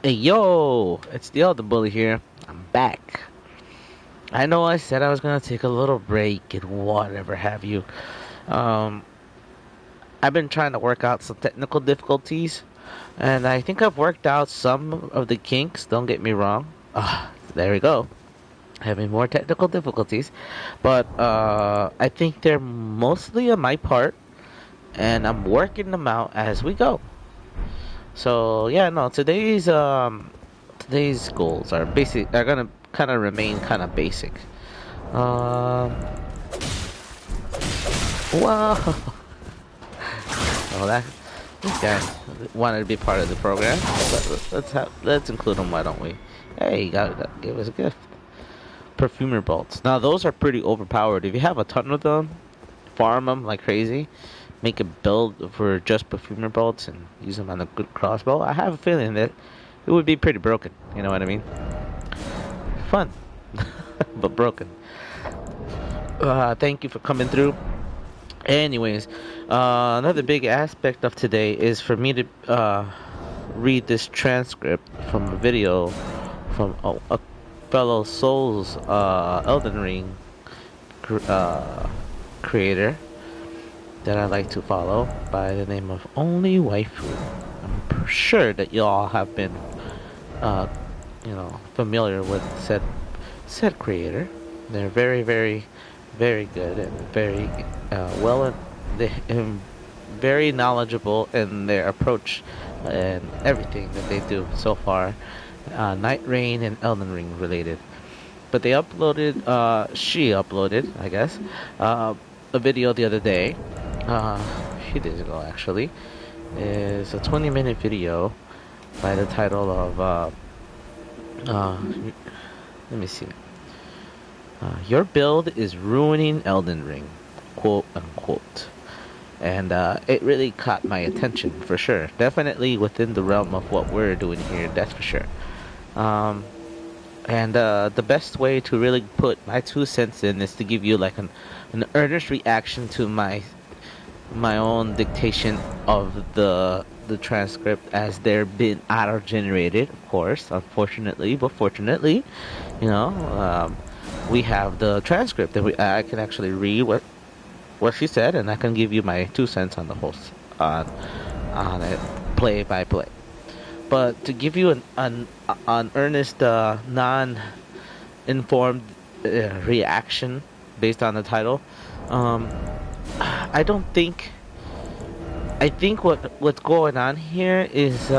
Hey yo, it's the Elder Bully here. I'm back. I know I said I was gonna take a little break and whatever have you. Um, I've been trying to work out some technical difficulties, and I think I've worked out some of the kinks. Don't get me wrong. There we go. Having more technical difficulties, but I think they're mostly on my part, and I'm working them out as we go. So yeah, no, today's goals are basic. Are gonna kind of remain kind of basic. Um, wow. Oh, that this guy wanted to be part of the program. Let's include him. Why don't we? Hey, give us a gift. Perfumer bolts. Now those are pretty overpowered. If you have a ton of them, farm them like crazy. Make a build for just perfumer bolts and use them on a good crossbow. I have a feeling that it would be pretty broken. You know what I mean? Fun, but broken. Thank you for coming through. Anyways, another big aspect of today is for me to read this transcript from a video from a fellow Souls Eldenring creator that I like to follow by the name of Only Waifu. I'm sure that y'all have been, uh, familiar with said creator. They're very, very, very good and very very knowledgeable in their approach and everything that they do so far. Night Rain and Elden Ring related. But she uploaded, I guess, a video the other day. A few days ago, actually. Is a 20-minute video by the title of, let me see. Your build is ruining Elden Ring, quote unquote. And it really caught my attention for sure. Definitely within the realm of what we're doing here, that's for sure. Um, and the best way to really put my 2 cents in is to give you like an earnest reaction to my own dictation of the transcript as they're being auto generated, of course, unfortunately, but fortunately, you know, we have the transcript that I can actually read what she said, and I can give you my 2 cents on the whole on it, play by play. But to give you an earnest, non-informed reaction based on the title, um, I don't think. I think what's going on here is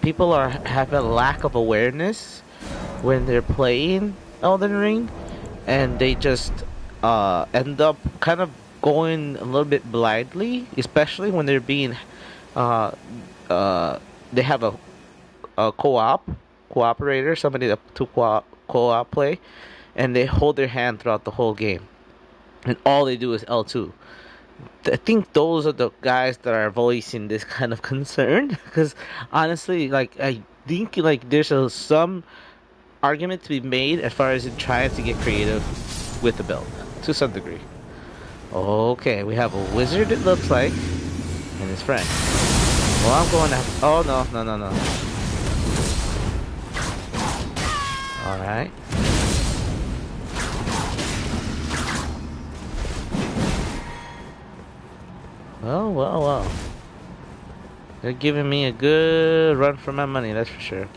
people are have a lack of awareness when they're playing Elden Ring, and they just end up kind of going a little bit blindly, especially when they're being uh, they have a cooperator, somebody to co-op play, and they hold their hand throughout the whole game, and all they do is L2. I think those are the guys that are voicing this kind of concern because honestly, like I think like there's some argument to be made as far as in trying to get creative with the build to some degree. Okay, we have a wizard, it looks like, and his friend. Well, I'm going to. Oh no, no, no, no. All right. Well, well, well. They're giving me a good run for my money, that's for sure.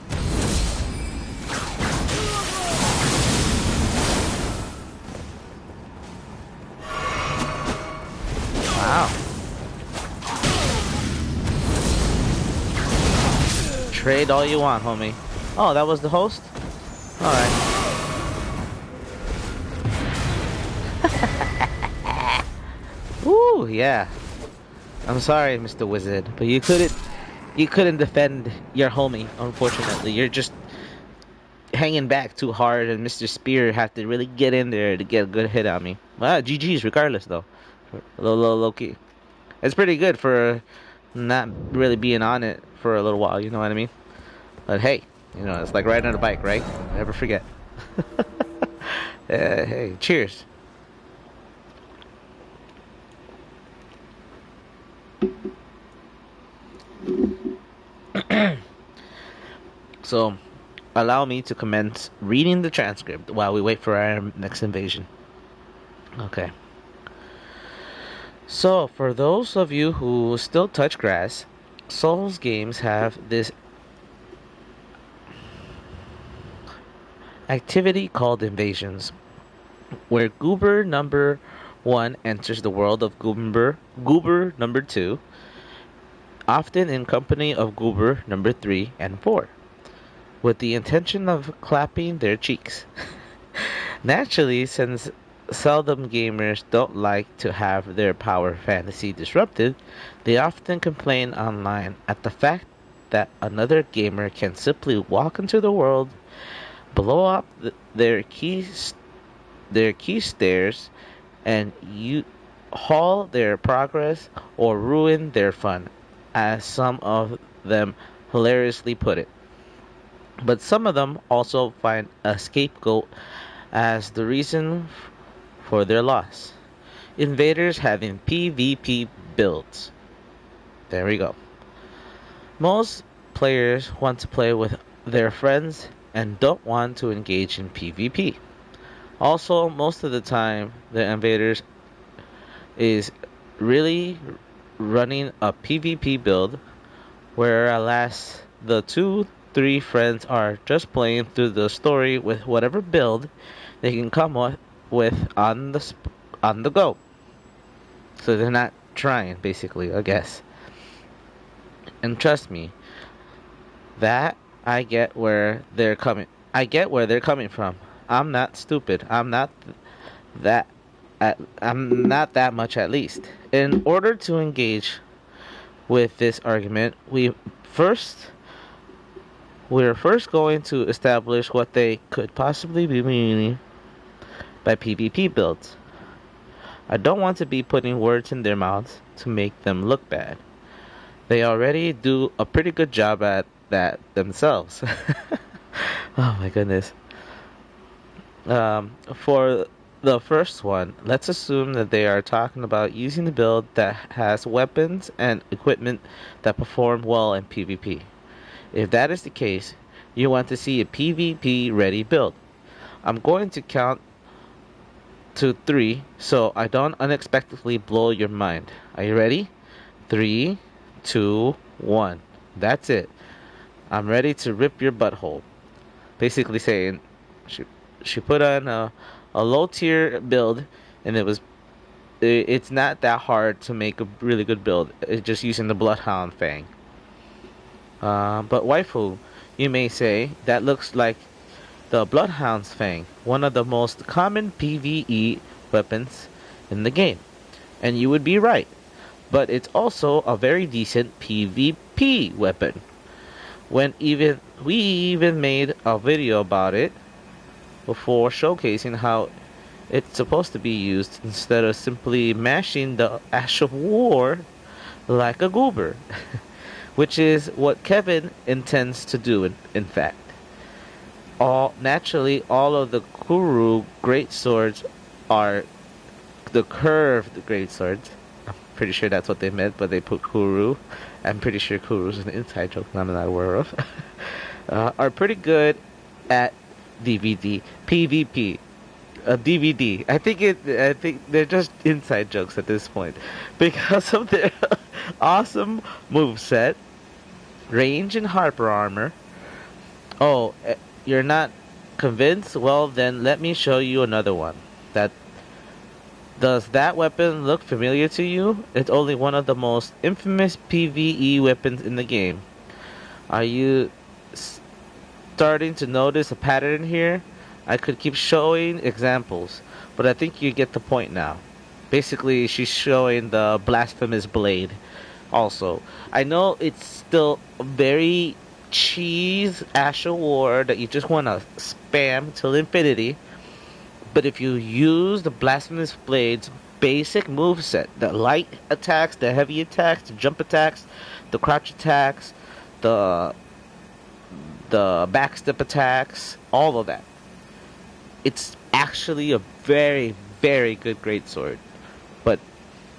Wow. Trade all you want, homie. Oh, that was the host? Alright. Ooh, yeah. I'm sorry, Mr. Wizard, but you couldn't defend your homie, unfortunately. You're just hanging back too hard, and Mr. Spear had to really get in there to get a good hit on me. Well, GG's regardless, though. Low key. It's pretty good for not really being on it for a little while, you know what I mean? But hey, it's like riding on a bike, right? Never forget. Hey, cheers. So, allow me to commence reading the transcript while we wait for our next invasion. Okay. So, for those of you who still touch grass, Souls games have this activity called invasions, where Goober number 1 enters the world of Goober number 2, often in company of Goober number 3 and 4, with the intention of clapping their cheeks. Naturally, since seldom gamers don't like to have their power fantasy disrupted, they often complain online at the fact that another gamer can simply walk into the world, blow up their key stairs, and you halt their progress or ruin their fun, as some of them hilariously put it. But some of them also find a scapegoat as the reason for their loss. Invaders having PvP builds. There we go. Most players want to play with their friends and don't want to engage in PvP. Also, most of the time, the invaders is really running a PvP build, whereas the 2-3 friends are just playing through the story with whatever build they can come up with on the go. So they're not trying, basically, I guess. And trust me, that I get where they're coming. I get where they're coming from. I'm not stupid. That. I'm not that much, at least. In order to engage with this argument, we're first going to establish what they could possibly be meaning by PvP builds. I don't want to be putting words in their mouths to make them look bad. They already do a pretty good job at that themselves. Oh my goodness. For the first one, let's assume that they are talking about using a build that has weapons and equipment that perform well in PvP. If that is the case, you want to see a PvP ready build. I'm going to count to 3 so I don't unexpectedly blow your mind. Are you ready? 3, 2, 1. That's it. I'm ready to rip your butthole. Basically saying she put on a low tier build, and it's not that hard to make a really good build. It's just using the Bloodhound Fang. But waifu, you may say, that looks like the Bloodhound's Fang, one of the most common PvE weapons in the game. And you would be right. But it's also a very decent PvP weapon. We even made a video about it before, showcasing how it's supposed to be used instead of simply mashing the Ash of War like a goober, which is what Kevin intends to do in fact. All of the Kuru great swords are the curved great swords. I'm pretty sure that's what they meant, but they put Kuru. I'm pretty sure Kuru's an inside joke I'm not aware of. Are pretty good at DVD PvP. DVD. I think they're just inside jokes at this point because of their awesome moveset, range, and Harper armor. Oh, you're not convinced? Well, then let me show you another one. Does that weapon look familiar to you? It's only one of the most infamous PvE weapons in the game. Are you starting to notice a pattern here? I could keep showing examples, but I think you get the point now. Basically, she's showing the blasphemous blade. Also, I know it's still very cheese Ash of War that you just want to spam till infinity. But if you use the Blasphemous Blade's basic moveset, the light attacks, the heavy attacks, the jump attacks, the crouch attacks, the backstep attacks, all of that, it's actually a very, very good greatsword. But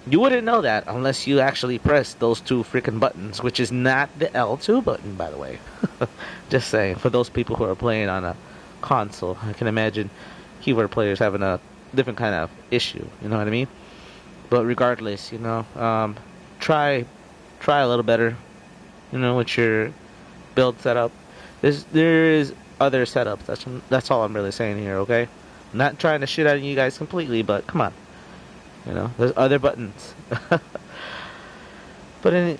You wouldn't know that unless you actually press those two freaking buttons, which is not the L2 button, by the way. Just saying, for those people who are playing on a console, I can imagine keyboard players having a different kind of issue. You know what I mean? But regardless, try a little better. With your build setup. There is other setups. That's all I'm really saying here. Okay, I'm not trying to shit on you guys completely, but come on. There's other buttons. but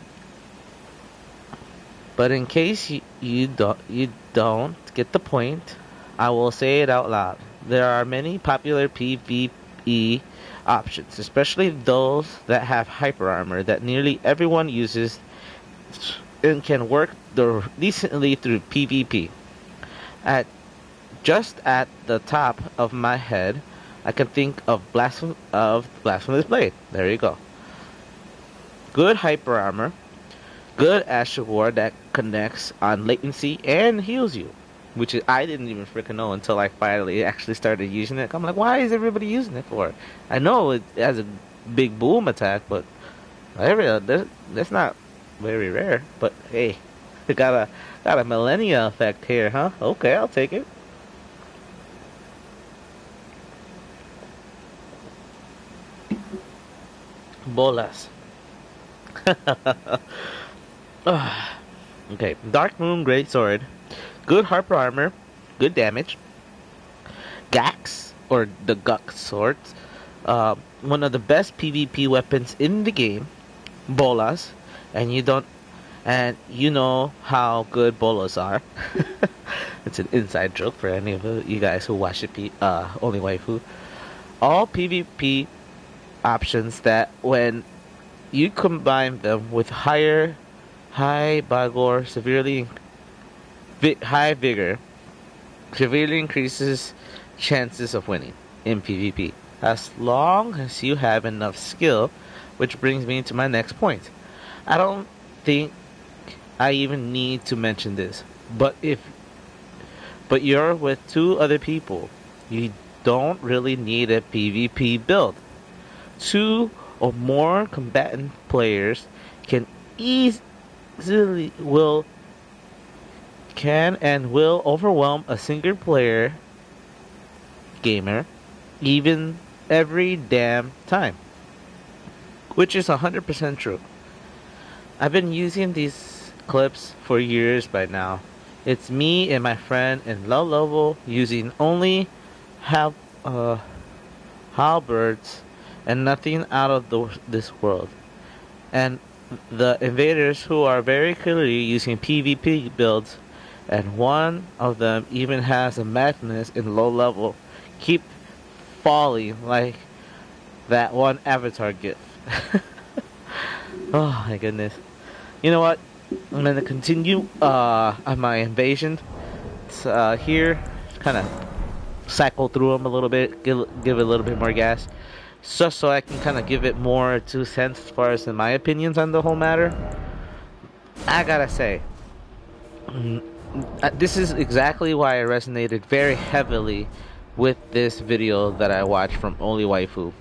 in case you don't get the point, I will say it out loud. There are many popular PvE options, especially those that have hyper armor that nearly everyone uses and can work decently through PvP. Just at the top of my head, I can think of Blasphemous Blade. There you go. Good hyper armor, good Astral Ward that connects on latency and heals you, which I didn't even freaking know until I finally actually started using it. I'm like, why is everybody using it for? I know it has a big boom attack, but that's not very rare. But hey, it got a millennia effect here, huh? Okay, I'll take it. Bolas. Okay, Dark Moon Greatsword. Good Harper armor, good damage. Gax, or the Guk swords. One of the best PvP weapons in the game. Bolas. And you know how good bolas are. It's an inside joke for any of you guys who watch the Only Waifu. All PvP options that when you combine them with high Bagor, high vigor, severely increases chances of winning in PvP. As long as you have enough skill, which brings me to my next point. I don't think I even need to mention this, but you're with two other people, you don't really need a PvP build. Two or more combatant players can will overwhelm a single player gamer even every damn time, which is 100% true. I've been using these clips for years by now. It's me and my friend in low level using only halberds and nothing out of this world. And the invaders who are very clearly using PvP builds, and one of them even has a madness in low level, keep falling like that one avatar gif. Oh my goodness. You know what? I'm gonna continue on my invasion here, kind of cycle through them a little bit, give it a little bit more gas, just so I can kind of give it more 2 cents as far as in my opinions on the whole matter. I gotta say, this is exactly why I resonated very heavily with this video that I watched from Only Waifu.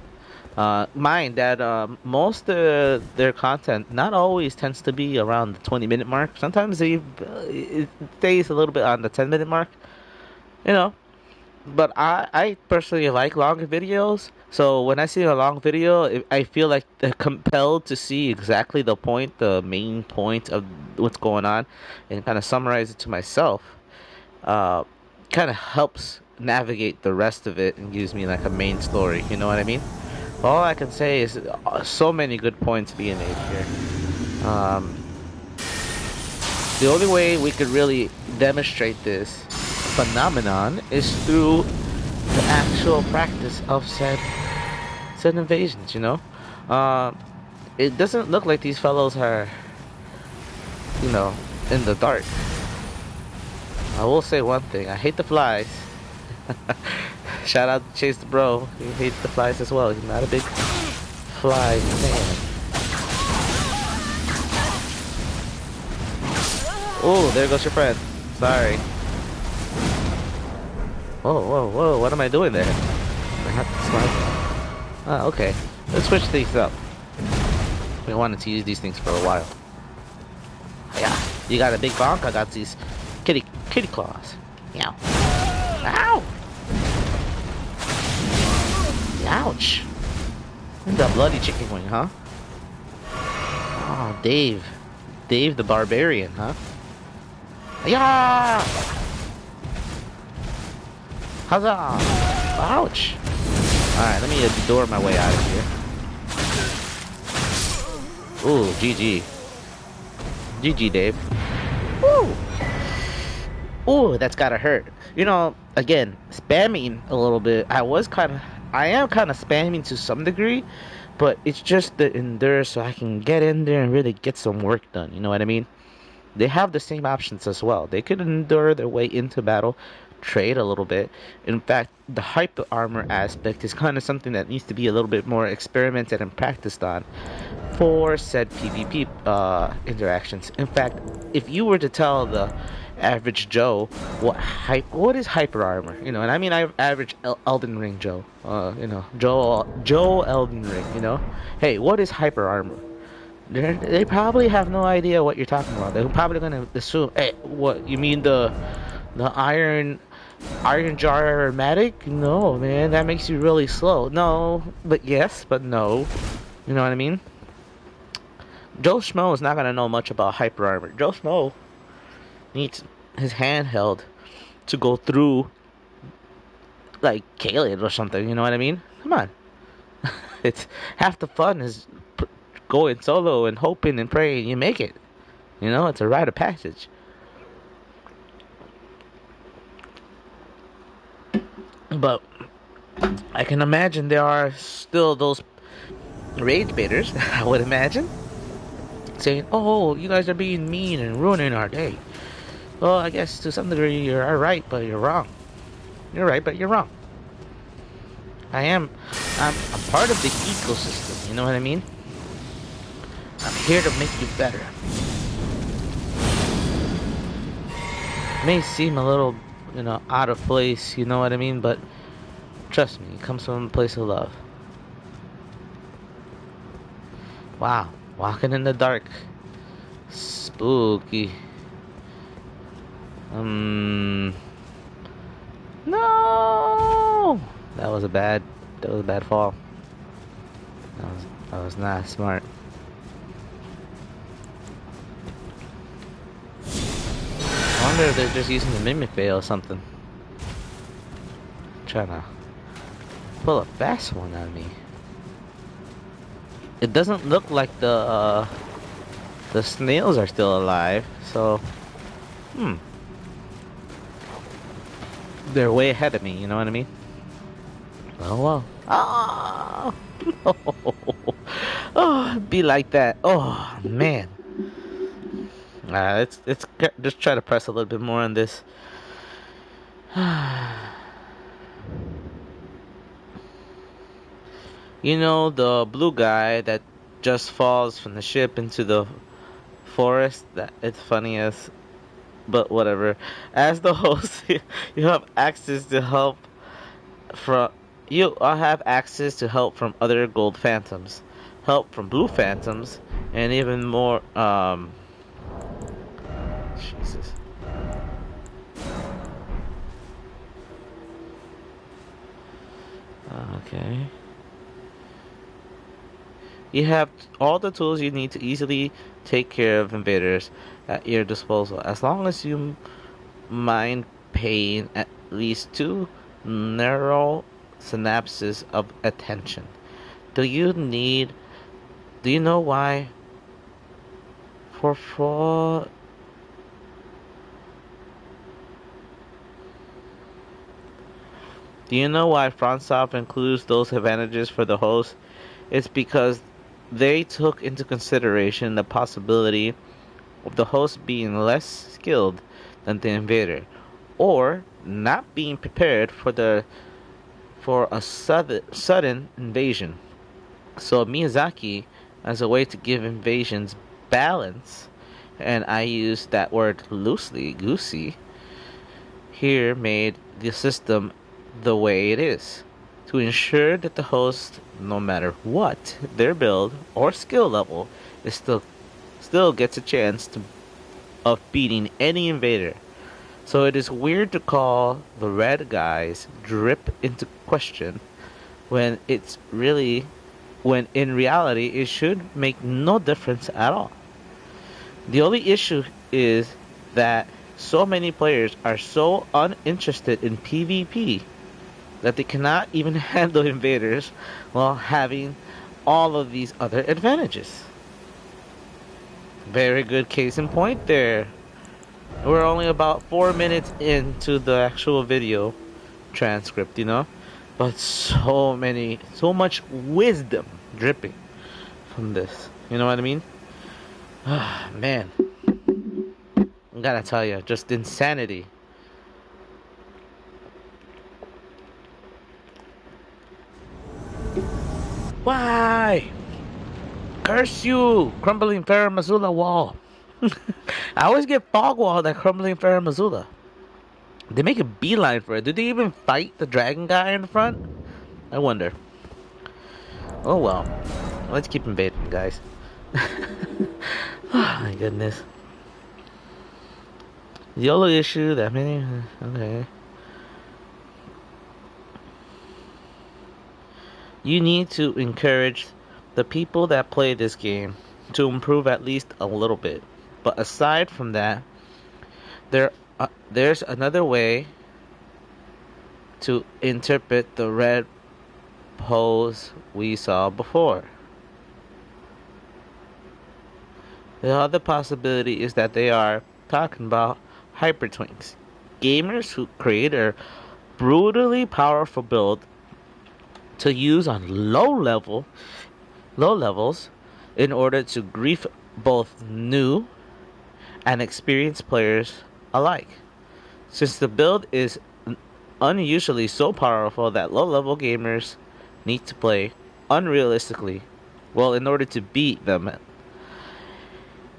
Mind that most of their content not always tends to be around the 20-minute mark. Sometimes it stays a little bit on the 10-minute mark, But I personally like longer videos. So when I see a long video, I feel like compelled to see exactly the main point of what's going on, and kind of summarize it to myself. Kind of helps navigate the rest of it and gives me like a main story. You know what I mean? All I can say is so many good points being made here. The only way we could really demonstrate this phenomenon is through the actual practice of said invasions, It doesn't look like these fellows are, in the dark. I will say one thing, I hate the flies. Shout out to Chase the Bro. He hates the flies as well. He's not a big fly fan. Oh, there goes your friend. Sorry. Whoa. What am I doing there? I have to slide. Ah, okay. Let's switch these up. We wanted to use these things for a while. Yeah, you got a big bonk. I got these kitty claws. Meow. Ow! Ouch! The bloody chicken wing, huh? Oh, Dave. Dave the barbarian, huh? Yeah! Huzzah! Ouch! Alright, let me door my way out of here. Ooh, GG. GG, Dave. Woo! Ooh, that's gotta hurt. You know, again, spamming a little bit. I am kind of spamming to some degree, but it's just the endure so I can get in there and really get some work done. You know what I mean? They have the same options as well. They could endure their way into battle, trade a little bit. In fact, the hyper armor aspect is kind of something that needs to be a little bit more experimented and practiced on for said PvP interactions. In fact, if you were to tell the average Joe what is hyper armor, you know, and I mean average Elden Ring Joe, you know, Joe Elden Ring, you know, hey, what is hyper armor? They probably have no idea what you're talking about. They're probably gonna assume, hey, what you mean the iron jar aromatic? No, man, that makes you really slow. No, but yes, but no. You know what I mean? Joe Schmo is not gonna know much about hyper armor. Joe Schmo needs his handheld to go through like Kaled or something. You know what I mean? Come on, it's half the fun is going solo and hoping and praying you make it. You know, it's a rite of passage. But I can imagine there are still those rage baiters, I would imagine, saying, oh, you guys are being mean and ruining our day. Well, I guess to some degree you're right, but you're wrong. You're right, but you're wrong. I'm a part of the ecosystem, you know what I mean? I'm here to make you better. It may seem a little, you know, out of place, you know what I mean? But trust me, it comes from a place of love. Wow, walking in the dark. Spooky. No! That was a bad fall. That was not smart. I wonder if they're just using the mimic veil or something. Trying to pull a fast one on me. It doesn't look like the snails are still alive, so they're way ahead of me, you know what I mean? Oh well. Ah! No. Oh, be like that. Oh man. Let's just try to press a little bit more on this. You know, the blue guy that just falls from the ship into the forest. That it's funny as, but whatever. As the host, you have access to help from other gold phantoms, help from blue phantoms, and even more. Jesus. Okay. You have all the tools you need to easily take care of invaders at your disposal, as long as you mind paying at least 2 narrow synapses of attention. Do you know why? Do you know why FromSoft includes those advantages for the host? It's because they took into consideration the possibility of the host being less skilled than the invader, or not being prepared for a sudden invasion. So Miyazaki, as a way to give invasions balance, and I use that word loosely, goosey, here made the system the way it is. to ensure that the host, no matter what their build or skill level, is still gets a chance of beating any invader. So it is weird to call the red guys drip into question when when in reality it should make no difference at all. The only issue is that so many players are so uninterested in PvP that they cannot even handle invaders while having all of these other advantages. Very good case in point there. We're only about 4 minutes into the actual video transcript, but so much wisdom dripping from this. You know what I mean? Ah, man. I gotta tell you, just insanity. Why? Curse you, crumbling Farah Missoula wall. I always get fog walled at crumbling Farah Missoula. They make a beeline for it. Did they even fight the dragon guy in the front? I wonder. Oh well. Let's keep invading, guys. Oh my goodness. The only issue that many... Okay. You need to encourage the people that play this game to improve at least a little bit. But aside from that, there's another way to interpret the red pose we saw before. The other possibility is that they are talking about hypertwinks, gamers who create a brutally powerful build to use on low levels in order to grief both new and experienced players alike. Since the build is unusually so powerful that low-level gamers need to play unrealistically well in order to beat them.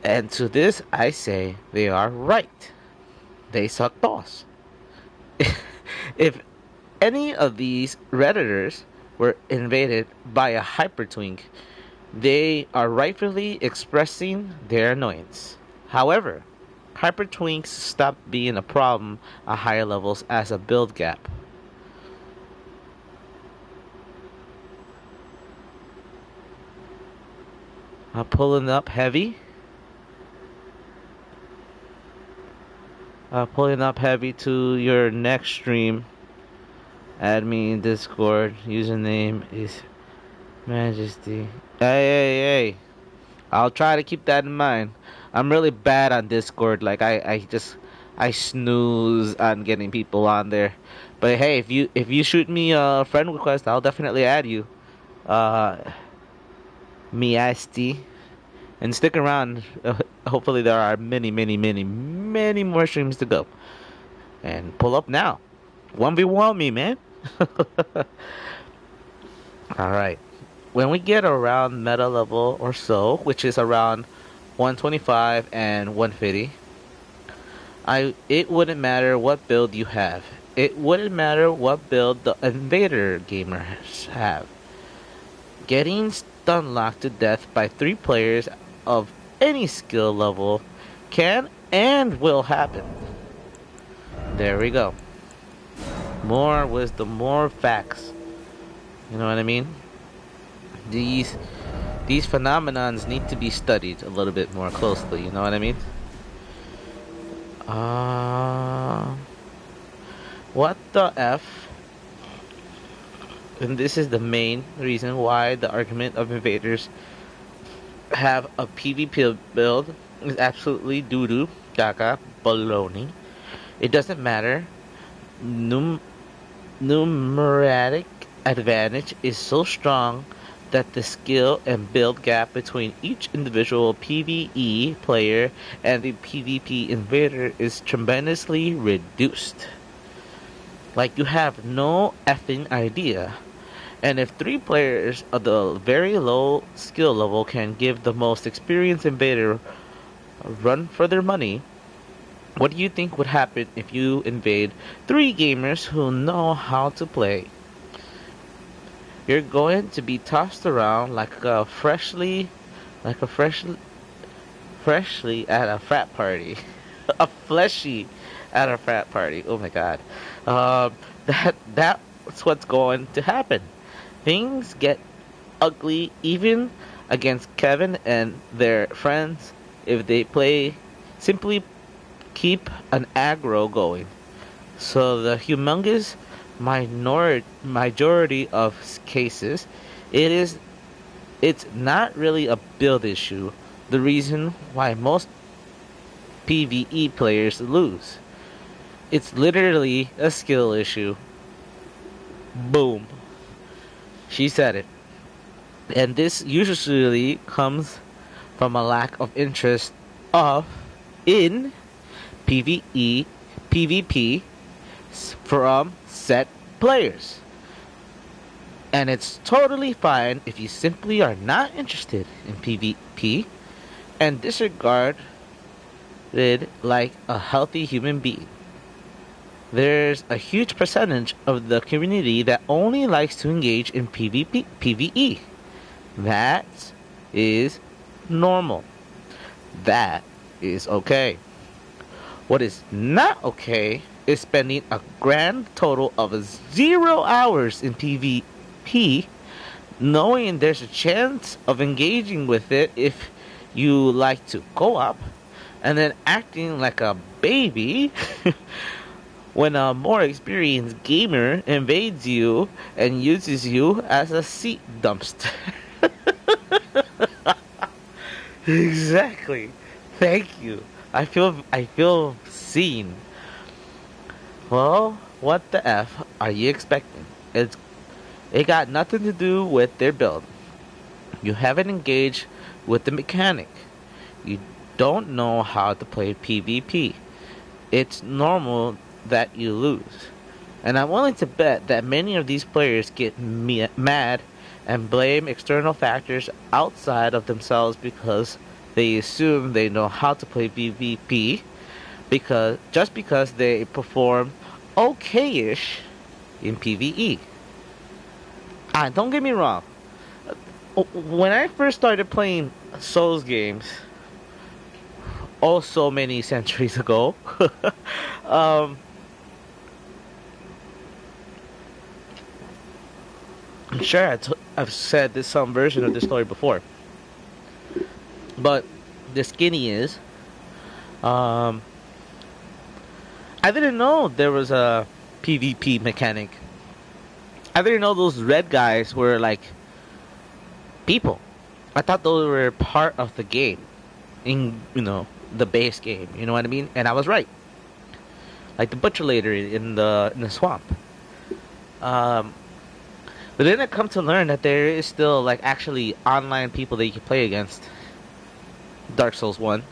And to this I say they are right. They suck balls. If any of these Redditors were invaded by a hypertwink, they are rightfully expressing their annoyance. However, hypertwinks stop being a problem at higher levels as a build gap. I'm pulling up heavy. Pulling up heavy to your next stream. Add me in Discord. Username is Majesty. Hey. I'll try to keep that in mind. I'm really bad on Discord. Like I snooze on getting people on there. But hey, if you shoot me a friend request, I'll definitely add you. Miasti. And stick around. Hopefully there are many more streams to go. And pull up now. 1v1 me, man. Alright. When we get around meta level or so, which is around 125 and 150, it wouldn't matter what build you have. It wouldn't matter what build the invader gamers have. Getting stun locked to death by 3 players of any skill level can and will happen. There we go. More wisdom, more facts. You know what I mean? These phenomenons need to be studied a little bit more closely. You know what I mean? What the F? And this is the main reason why the argument of invaders have a PvP build is absolutely doo-doo, caca, baloney. It doesn't matter. Numeric advantage is so strong that the skill and build gap between each individual PvE player and the PvP invader is tremendously reduced. Like, you have no effing idea. And if 3 players of the very low skill level can give the most experienced invader a run for their money, what do you think would happen if you invade 3 gamers who know how to play? you're going to be tossed around like a like a freshly at a frat party, a fleshy at a frat party. Oh my god, um, that's what's going to happen. Things get ugly even against Kevin and their friends if they play simply keep an aggro going. So the humongous majority of cases, it is it's not really a build issue. The reason why most PvE players lose. It's literally a skill issue. Boom. She said it. And this usually comes from a lack of interest of in PvE, PvP from set players. And it's totally fine if you simply are not interested in PvP and disregard it like a healthy human being. There's a huge percentage of the community that only likes to engage in PvE. That is normal. That is okay. What is not okay is spending a grand total of 0 hours in PvP knowing there's a chance of engaging with it if you like to co-op and then acting like a baby when a more experienced gamer invades you and uses you as a seat dumpster. Exactly. Thank you. I feel seen. Well, what the F are you expecting? It got nothing to do with their build. You haven't engaged with the mechanic. You don't know how to play PvP. It's normal that you lose. And I'm willing to bet that many of these players get mad and blame external factors outside of themselves because they assume they know how to play PvP because they perform okay-ish in PvE. Don't get me wrong. When I first started playing Souls games, oh so many centuries ago, um, I'm sure I've said this some version of this story before, but the skinny is, um, I didn't know there was a PvP mechanic. I didn't know those red guys were like people. I thought those were part of the game, in the base game. You know what I mean? And I was right. Like the butcher later in the swamp. But then I come to learn that there is still like actually online people that you can play against. Dark Souls 1.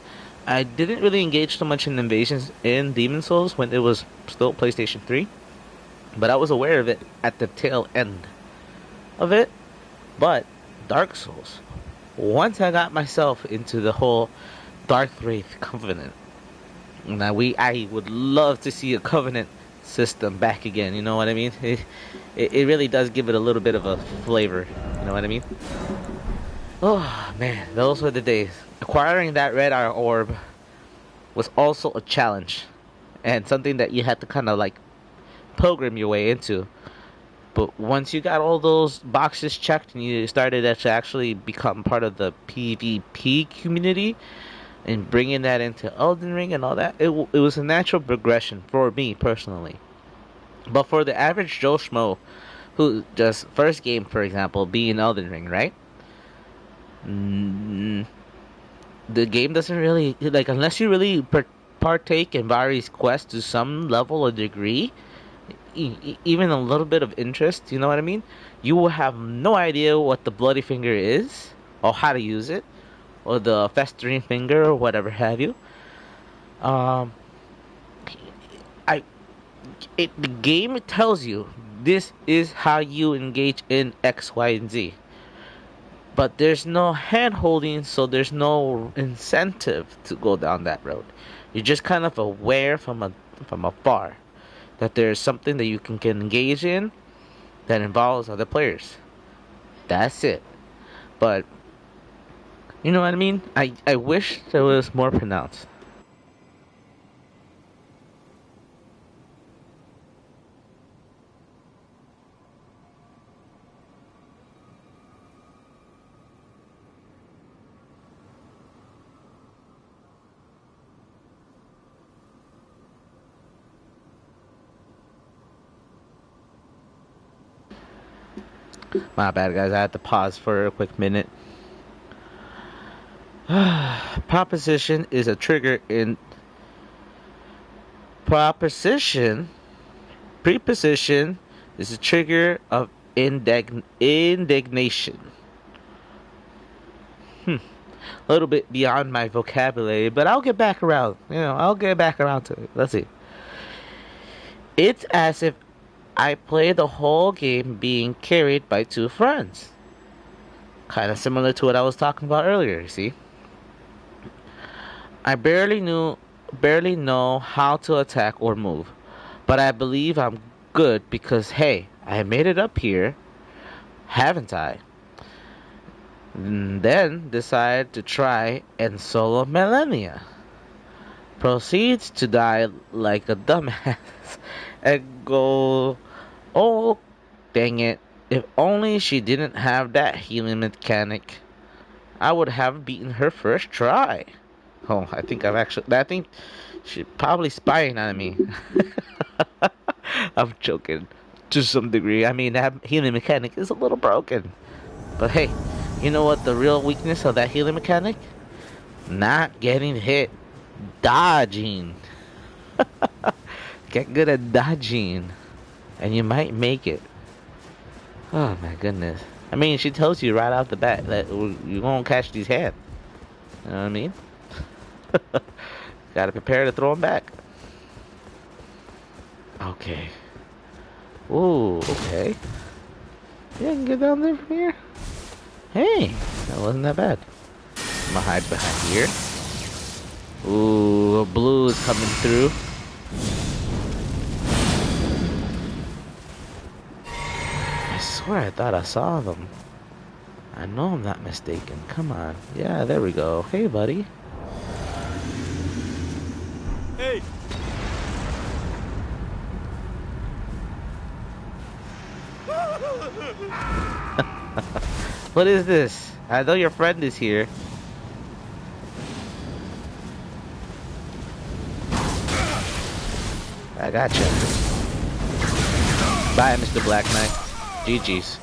I didn't really engage so much in invasions in Demon Souls when it was still PlayStation 3. But I was aware of it at the tail end of it. But Dark Souls, once I got myself into the whole Dark Wraith Covenant, now I would love to see a Covenant system back again. You know what I mean? It really does give it a little bit of a flavor. You know what I mean? Oh man, those were the days. Acquiring that red eye orb was also a challenge and something that you had to kind of like program your way into. But once you got all those boxes checked and you started to actually become part of the PvP community and bringing that into Eldenring and all that, it was a natural progression for me personally. But for the average Joe Schmo, who just first game, for example, being Eldenring, right? The game doesn't really like unless you really partake in Vari's quest to some level or degree, even a little bit of interest. You know what I mean? You will have no idea what the bloody finger is, or how to use it, or the festering finger, or whatever have you. Um, I, the game tells you this is how you engage in X, Y, and Z. But there's no hand holding, so there's no incentive to go down that road. You're just kind of aware from afar that there's something that you can engage in that involves other players. That's it. But you know what I mean? I wish it was more pronounced. My bad, guys. I had to pause for a quick minute. Proposition is a trigger in proposition. Preposition is a trigger of indignation. A little bit beyond my vocabulary, but I'll get back around. I'll get back around to it. Let's see. It's as if I play the whole game being carried by two friends. Kind of similar to what I was talking about earlier, you see? I barely know how to attack or move, but I believe I'm good because hey, I made it up here, haven't I? And then decide to try and solo Millennia. Proceeds to die like a dumbass and go, oh, dang it. If only she didn't have that healing mechanic, I would have beaten her first try. Oh, I think she's probably spying on me. I'm joking to some degree. I mean, that healing mechanic is a little broken. But hey, you know what the real weakness of that healing mechanic? Not getting hit. Dodging. Get good at dodging. And you might make it. Oh my goodness. I mean, she tells you right off the bat that you're gonna catch these hands. You know what I mean? Gotta prepare to throw them back. Okay. Ooh, okay. Yeah, I can get down there from here. Hey, that wasn't that bad. I'm gonna hide behind here. Ooh, blue is coming through. I swear I thought I saw them. I know I'm not mistaken. Come on. Yeah, there we go. Hey, buddy. Hey! What is this? I know your friend is here. I gotcha. Bye, Mr. Black Knight. GG's.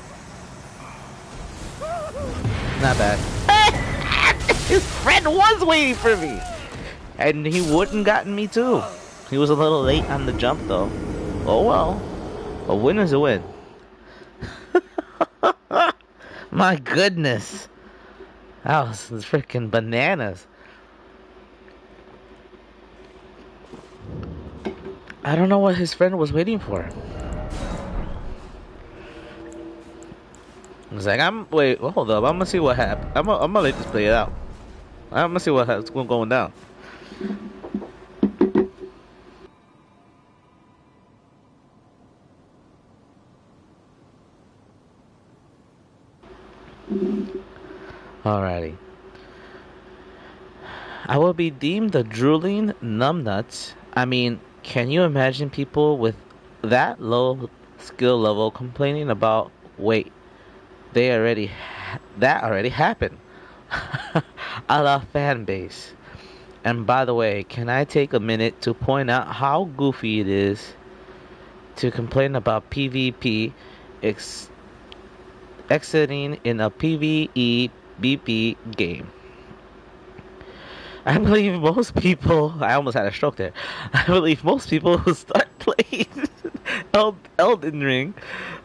Not bad. His friend was waiting for me! And he wouldn't gotten me too. He was a little late on the jump though. Oh well. A win is a win. My goodness. That was freaking bananas. I don't know what his friend was waiting for. He's like, wait, hold up, I'm gonna see what happened. I'm gonna let this play it out. I'm gonna see what's going down. Alrighty. I will be deemed a drooling numbnuts. I mean, can you imagine people with that low skill level complaining about, wait, that already happened. A la fan base. And by the way, can I take a minute to point out how goofy it is to complain about PvP exiting in a PvE BP game? I believe most people, I almost had a stroke there. I believe most people who start playing Elden Ring,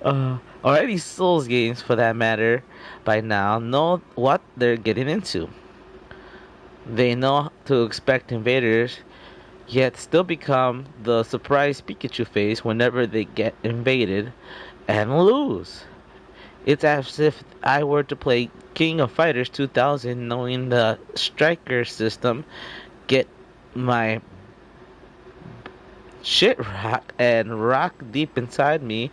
or any Souls games for that matter, by now know what they're getting into. They know to expect invaders, yet still become the surprise Pikachu face whenever they get invaded and lose. It's as if I were to play King of Fighters 2000 knowing the striker system, get my shit rock and rock deep inside me,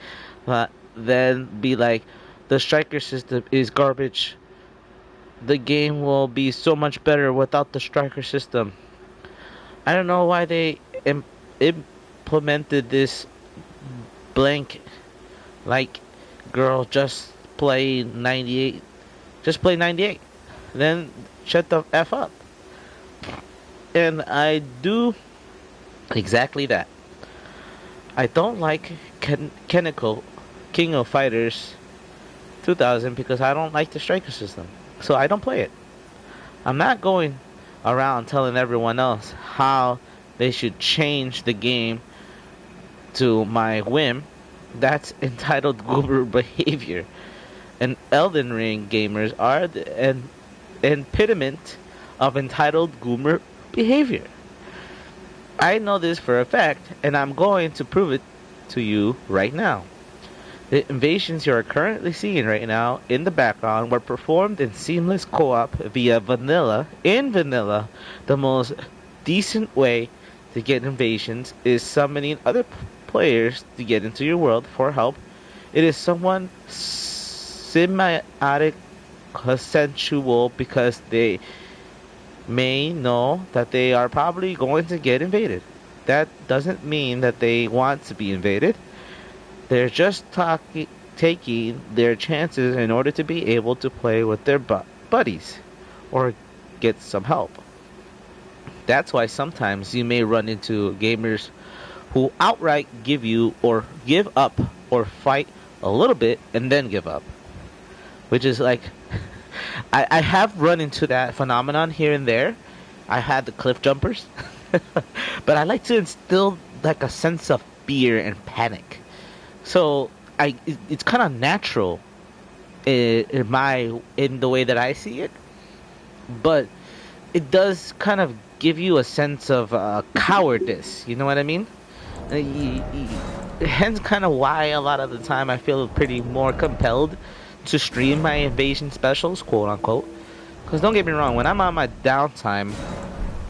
then be like, the striker system is garbage. The game will be so much better without the striker system. I don't know why they implemented this blank, like, girl, just play 98. Just play 98. Then shut the F up. And I do exactly that. I don't like Keniko, King of Fighters 2000, because I don't like the striker system. So I don't play it. I'm not going around telling everyone else how they should change the game to my whim. That's entitled goober behavior. And Elden Ring gamers are an epitome of entitled goober behavior. I know this for a fact, and I'm going to prove it to you right now. The invasions you are currently seeing right now in the background were performed in seamless co-op via vanilla. In vanilla, the most decent way to get invasions is summoning other players to get into your world for help. It is somewhat symbiotic consensual because they may know that they are probably going to get invaded. That doesn't mean that they want to be invaded. They're just taking their chances in order to be able to play with their buddies or get some help. That's why sometimes you may run into gamers who outright give you or give up or fight a little bit and then give up. Which is like, I have run into that phenomenon here and there. I had the cliff jumpers. But I like to instill like a sense of fear and panic. So it's kind of natural in the way that I see it, but it does kind of give you a sense of cowardice. You know what I mean? Hence, kind of why a lot of the time I feel pretty more compelled to stream my invasion specials, quote unquote. Because don't get me wrong, when I'm on my downtime,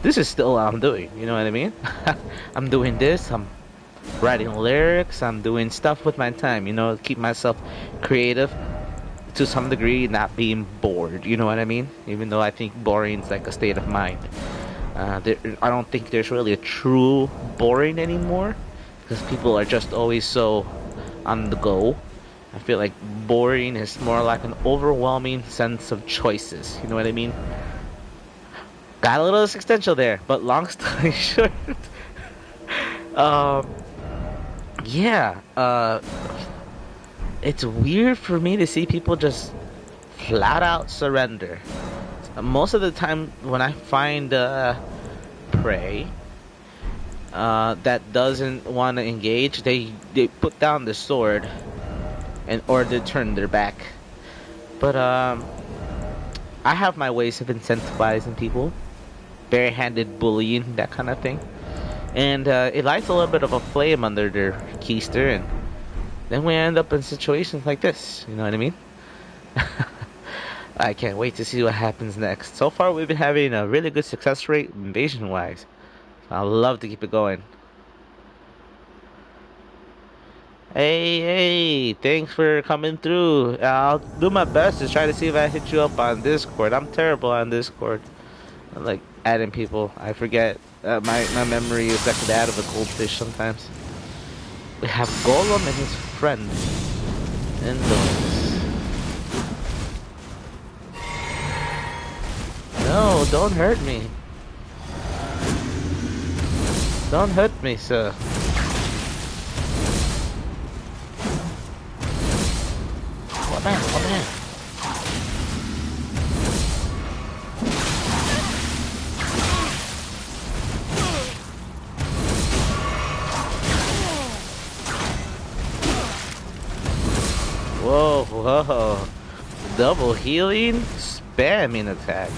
this is still what I'm doing. You know what I mean? I'm doing this. I'm writing lyrics, I'm doing stuff with my time, keep myself creative to some degree, not being bored, you know what I mean? Even though I think boring is like a state of mind. I don't think there's really a true boring anymore, because people are just always so on the go. I feel like boring is more like an overwhelming sense of choices, you know what I mean? Got a little existential there, but long story short, yeah, it's weird for me to see people just flat out surrender. Most of the time when I find prey that doesn't want to engage, they put down the sword or they turn their back. But I have my ways of incentivizing people, barehanded bullying, that kind of thing. And it lights a little bit of a flame under their keister, and then we end up in situations like this. You know what I mean? I can't wait to see what happens next. So far, we've been having a really good success rate invasion-wise. I'd love to keep it going. Hey, thanks for coming through. I'll do my best to try to see if I hit you up on Discord. I'm terrible on Discord. I like adding people. I forget. My memory is like that of a goldfish sometimes. We have Golem and his friend. Indoors. No, don't hurt me. Don't hurt me, sir. What man? Whoa. Double healing, spamming attack.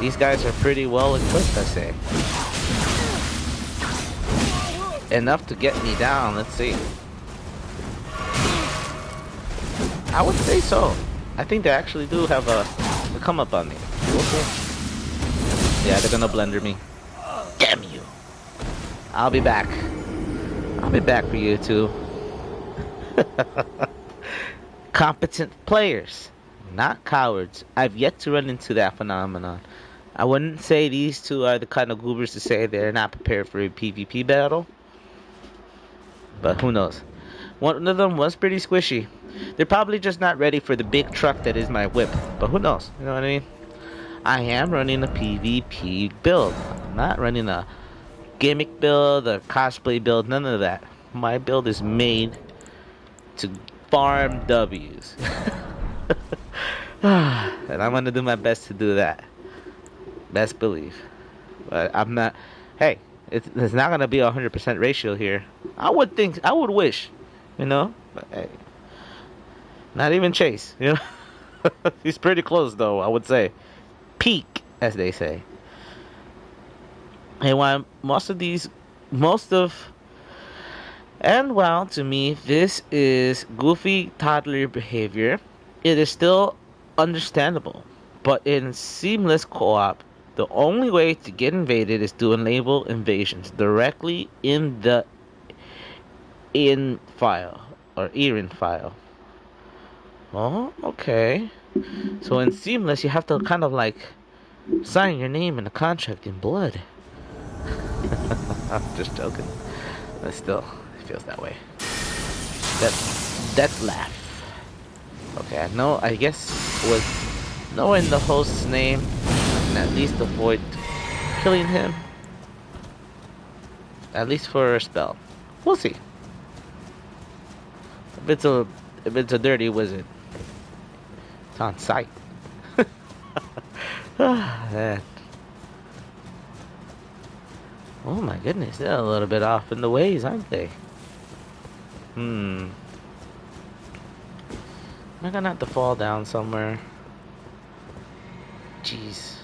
These guys are pretty well equipped, I say. Enough to get me down, let's see. I would say so. I think they actually do have a come up on me. Okay. Yeah, they're gonna blender me. Damn you. I'll be back. I'll be back for you too. Competent players, not cowards. I've yet to run into that phenomenon. I wouldn't say these two are the kind of goobers to say they're not prepared for a PvP battle, but who knows? One of them was pretty squishy. They're probably just not ready for the big truck that is my whip, but who knows? You know what I mean? I am running a PvP build. I'm not running a gimmick build, a cosplay build, none of that. My build is made to farm W's. And I'm gonna do my best to do that. Best believe. But I'm not. Hey, it's not gonna be a 100% ratio here. I would think. I would wish. You know. But hey, not even Chase. You know. He's pretty close though. I would say. Peak, as they say. And while and while to me this is goofy toddler behavior, it is still understandable. But in seamless co-op, the only way to get invaded is to enable invasions directly in the in file or erin file. Oh, okay. So in seamless, you have to kind of like sign your name in a contract in blood. I'm just joking, but still, it feels that way. That laugh. Okay, I know. I guess with knowing the host's name, I can at least avoid killing him. At least for a spell. We'll see. If it's a dirty wizard, it's on sight. Man. Oh my goodness, they're a little bit off in the ways, aren't they? Am I gonna have to fall down somewhere? Jeez.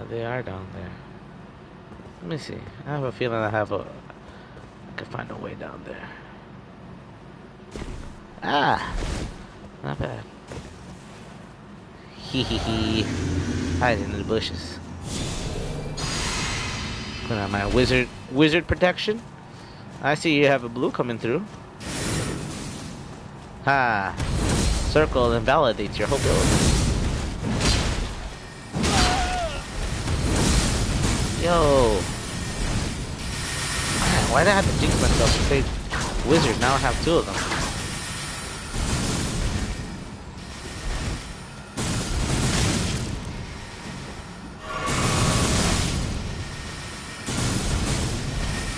They are down there. Let me see. I have a feeling I can find a way down there. Ah! Not bad. Hee hee hee. Hiding in the bushes. Put on my wizard protection. I see you have a blue coming through. Ha! Circle invalidates your whole build. Yo! Man, why did I have to jinx myself to say wizard? Now I have two of them.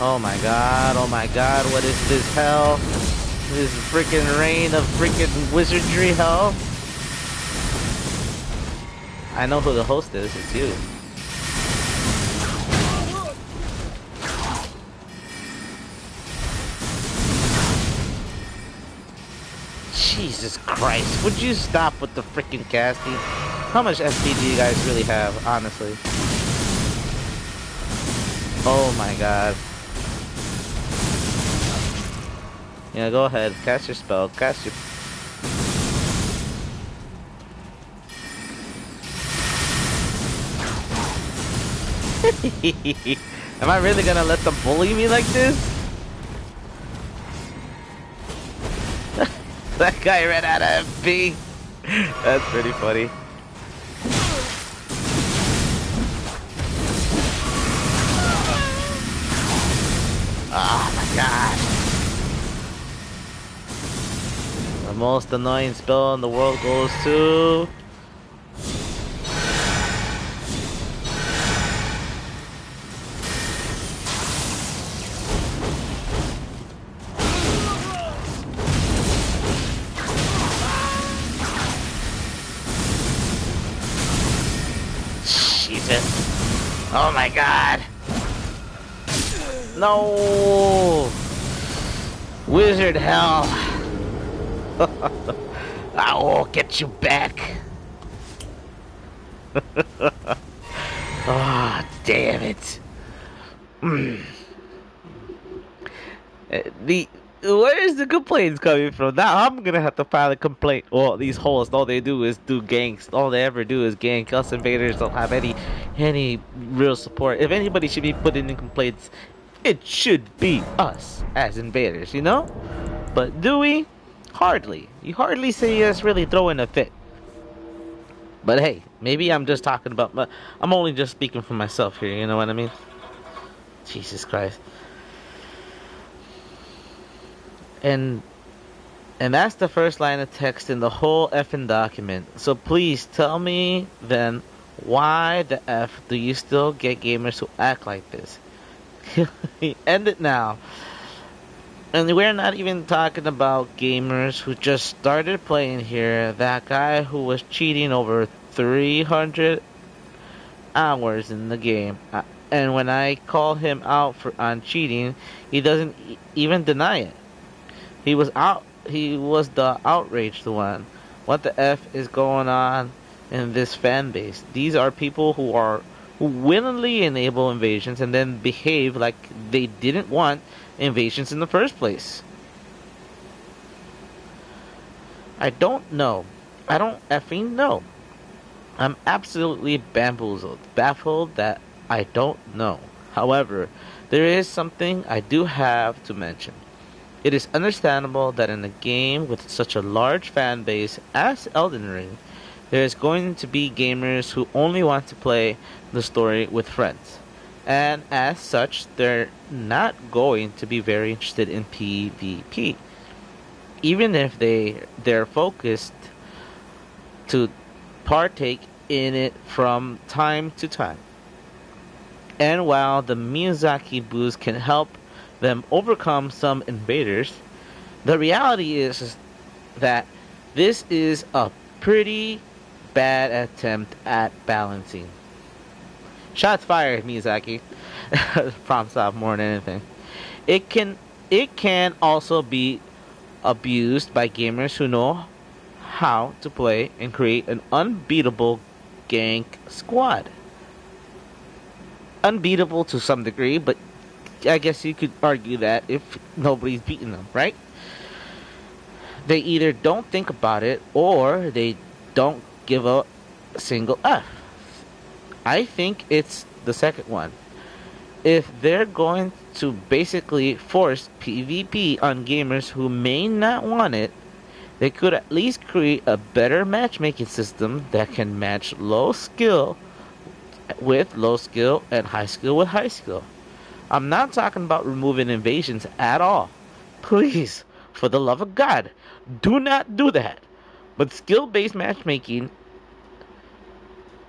Oh my god, what is this hell? This freaking reign of freaking wizardry hell? I know who the host is, it's you. Jesus Christ, would you stop with the freaking casting? How much SP do you guys really have, honestly? Oh my god. Yeah, go ahead. Cast your spell. Cast your... Am I really gonna let them bully me like this? That guy ran out of MP. That's pretty funny. Oh my god. The most annoying spell in the world goes to... Jesus. Oh my god. No. Wizard hell. I will get you back. Oh, damn it. Where is the complaints coming from? Now I'm gonna have to file a complaint. Well, these hosts, all they do is do ganks. All they ever do is gank. Us invaders don't have any real support. If anybody should be putting in complaints, it should be us as invaders, you know? But do we? Hardly. You hardly see us really throwing a fit. But hey, maybe I'm just talking about. I'm only just speaking for myself here. You know what I mean? Jesus Christ. And that's the first line of text in the whole effing document. So please tell me then, why the F do you still get gamers who act like this? End it now. And we're not even talking about gamers who just started playing here. That guy who was cheating over 300 hours in the game. And when I call him out on cheating, he doesn't even deny it. He was out. He was the outraged one. What the F is going on in this fan base? These are people who willingly enable invasions and then behave like they didn't want invasions in the first place. I don't know. I don't effing know. I'm absolutely bamboozled, baffled that I don't know. However, there is something I do have to mention. It is understandable that in a game with such a large fan base as Eldenring, there is going to be gamers who only want to play the story with friends. And as such, they're not going to be very interested in PvP. Even if they're focused to partake in it from time to time. And while the Miyazaki boost can help them overcome some invaders, the reality is that this is a pretty bad attempt at balancing. Shots fired, Miyazaki. Prompts off more than anything. It can also be abused by gamers who know how to play and create an unbeatable gank squad. Unbeatable to some degree, but I guess you could argue that if nobody's beating them, right? They either don't think about it or they don't give a single F. I think it's the second one. If they're going to basically force PvP on gamers who may not want it, they could at least create a better matchmaking system that can match low skill with low skill and high skill with high skill. I'm not talking about removing invasions at all. Please, for the love of God, do not do that. But skill-based matchmaking,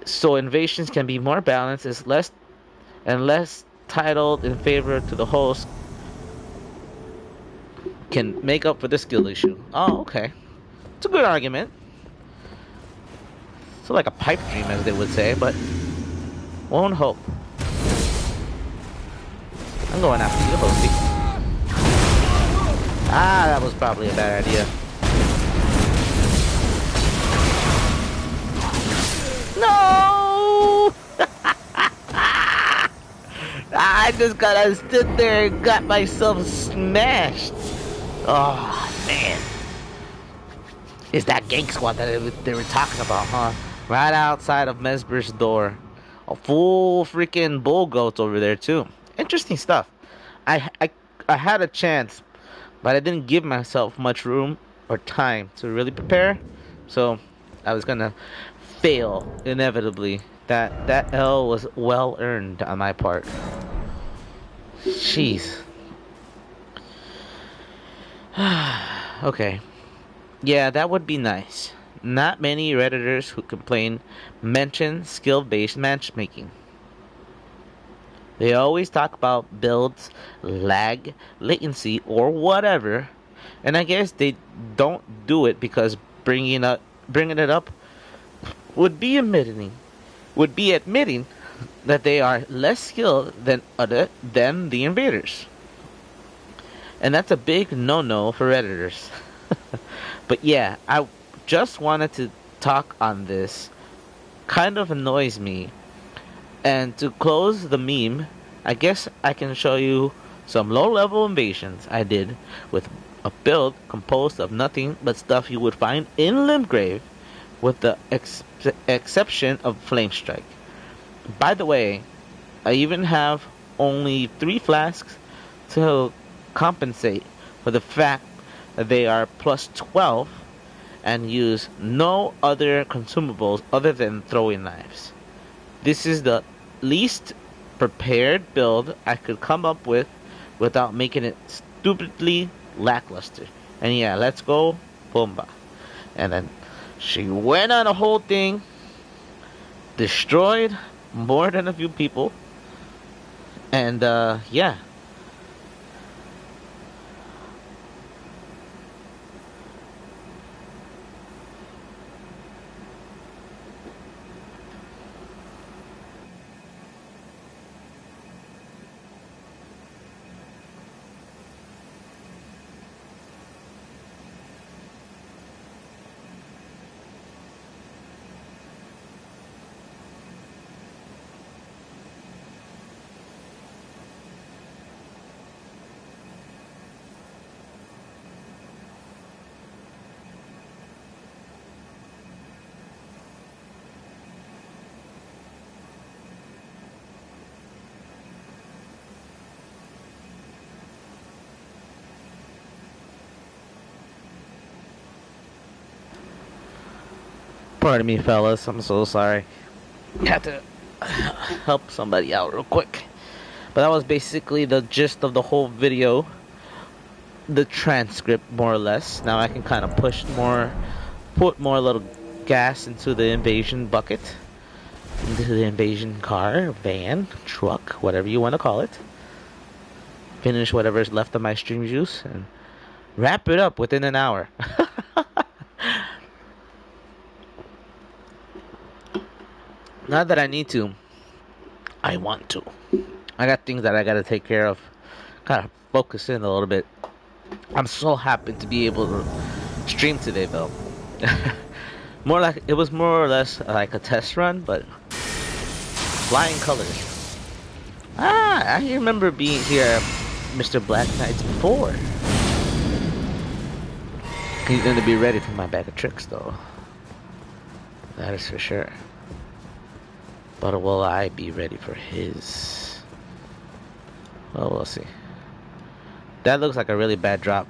so invasions can be more balanced, is less titled in favor to the host, can make up for the skill issue. Oh, okay. It's a good argument. It's like a pipe dream, as they would say, but won't hope. I'm going after you, Hosty. Ah, that was probably a bad idea. No! I just gotta sit there and got myself smashed. Oh, man. Is that gank squad that they were talking about, huh? Right outside of Mesber's door. A full freaking bull goat over there, too. Interesting stuff. I had a chance, but I didn't give myself much room or time to really prepare. So I was gonna fail inevitably. That L was well earned on my part. Jeez. Okay. Yeah, that would be nice. Not many Redditors who complain mention skill-based matchmaking. They always talk about builds, lag, latency, or whatever, and I guess they don't do it because bringing it up would be admitting that they are less skilled than the invaders, and that's a big no-no for Redditors. But yeah, I just wanted to talk on this. Kind of annoys me. And to close the meme, I guess I can show you some low-level invasions I did with a build composed of nothing but stuff you would find in Limgrave, with the exception of Flame Strike. By the way, I even have only 3 flasks to compensate for the fact they are plus 12 and use no other consumables other than throwing knives. This is the least prepared build I could come up with without making it stupidly lackluster. And yeah, let's go, Bomba. And then she went on a whole thing, destroyed more than a few people, and yeah. Pardon me, fellas. I'm so sorry. Had to help somebody out real quick. But that was basically the gist of the whole video. The transcript, more or less. Now I can kind of put more little gas into the invasion bucket. Into the invasion car, van, truck, whatever you want to call it. Finish whatever's left of my stream juice and wrap it up within an hour. Not that I need to. I want to. I got things that I gotta take care of. Gotta focus in a little bit. I'm so happy to be able to stream today, though. It was more or less like a test run, but flying colors. I remember being here, Mr. Black Knights before. He's gonna be ready for my bag of tricks, though. That is for sure. But will I be ready for his? Well, we'll see. That looks like a really bad drop.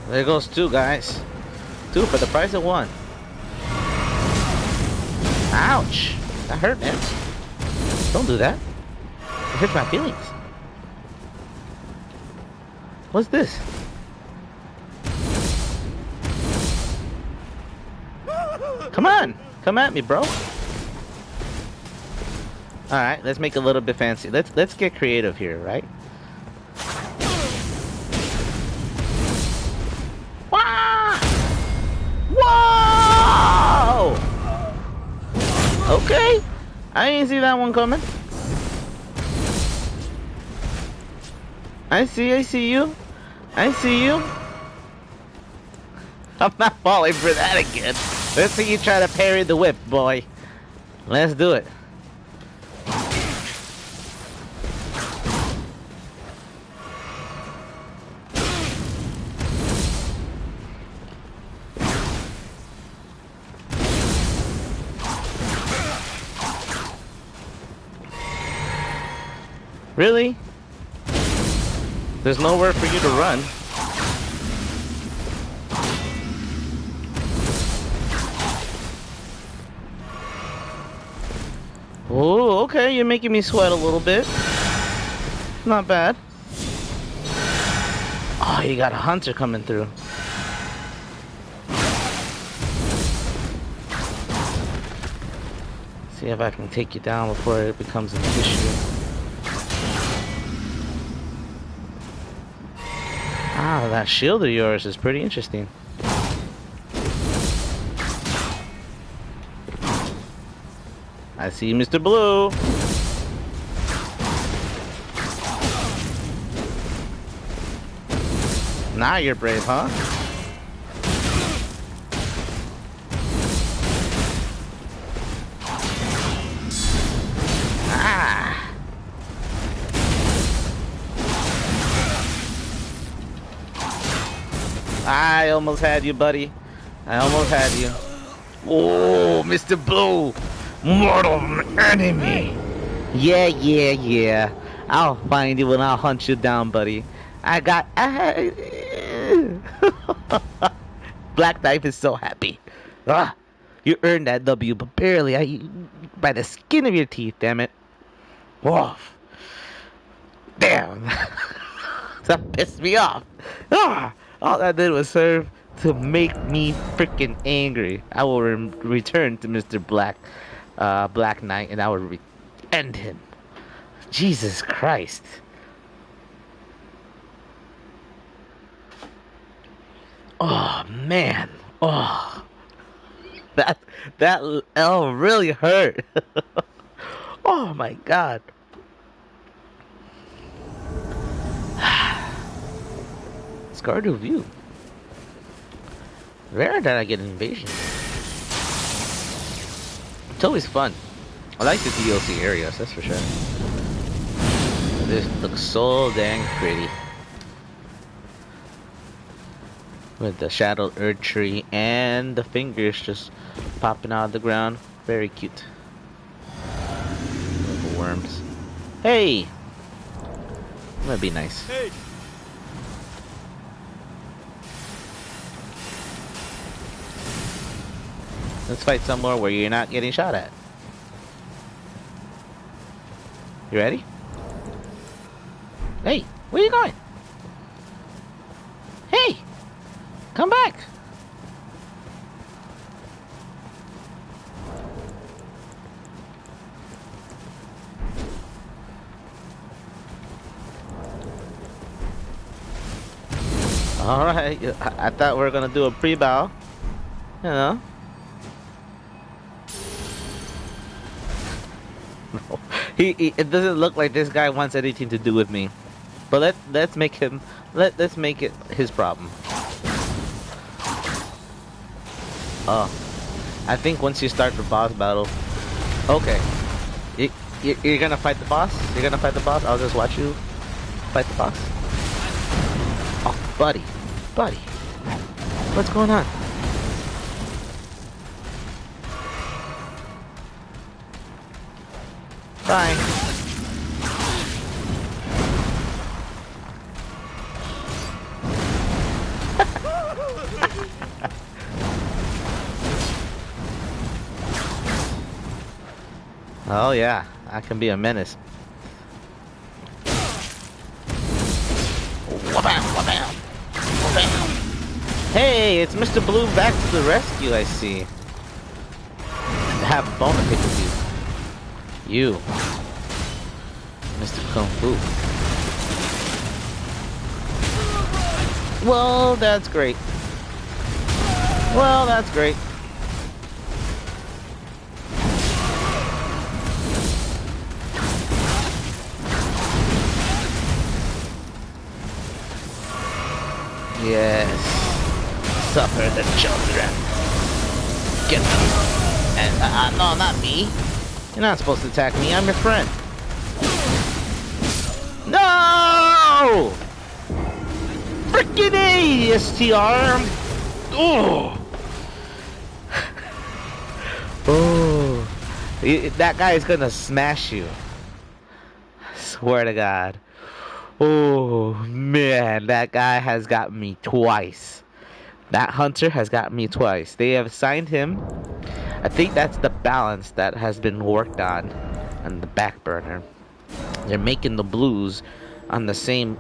There goes two, guys. Two for the price of one. Ouch! That hurt, man. Don't do that. It hurts my feelings. What's this? Come on! Come at me, bro. Alright, let's make it a little bit fancy. Let's get creative here, right? Whoa! Okay. I didn't see that one coming. I see you. I see you. I'm not falling for that again. Let's see you try to parry the whip, boy. Let's do it. Really? There's nowhere for you to run. Oh, okay, you're making me sweat a little bit. Not bad. Oh, you got a hunter coming through. See if I can take you down before it becomes an issue. Ah, that shield of yours is pretty interesting. I see you, Mr. Blue. Now you're brave, huh? I almost had you, buddy. I almost had you. Oh, Mr. Blue, mortal enemy. Yeah, yeah, yeah. I'll find you and I'll hunt you down, buddy. I got. Black Knife is so happy. Ah, you earned that W, but barely. By the skin of your teeth, damn it. Whoa. Damn. That pissed me off. Ah, all that did was serve to make me freaking angry. I will return to Mr. Black Knight, and I will end him. Jesus Christ. Oh man. Oh. That L really hurt. Oh my god. Scarred view. Rare that I get an invasion. It's always fun. I like the DLC areas, that's for sure. This looks so dang pretty. With the shadowed earth tree and the fingers just popping out of the ground. Very cute. Little worms. Hey! That'd be nice. Hey. Let's fight somewhere where you're not getting shot at. You ready? Hey, where are you going? Hey! Come back! Alright, I thought we were gonna do a pre-bow. You know? No. It doesn't look like this guy wants anything to do with me. But let's make it his problem. Oh, I think once you start the boss battle, okay, you're gonna fight the boss. You're gonna fight the boss. I'll just watch you fight the boss. Oh, buddy, what's going on? Bye. Oh yeah, I can be a menace. Wha-bam, wha-bam, wha-bam. Hey, it's Mr. Blue back to the rescue, I see. I have a bone to pick with you. You, Mr. Kung Fu. Well, that's great. Well, that's great. Yes. Suffer the children. Get them. And, no, not me. You're not supposed to attack me. I'm your friend. No! Frickin' A, STR! Oh! Oh. That guy is gonna smash you. I swear to God. Oh man, that guy has got me twice. That hunter has got me twice. They have assigned him. I think that's the balance that has been worked on the back burner. They're making the blues on the same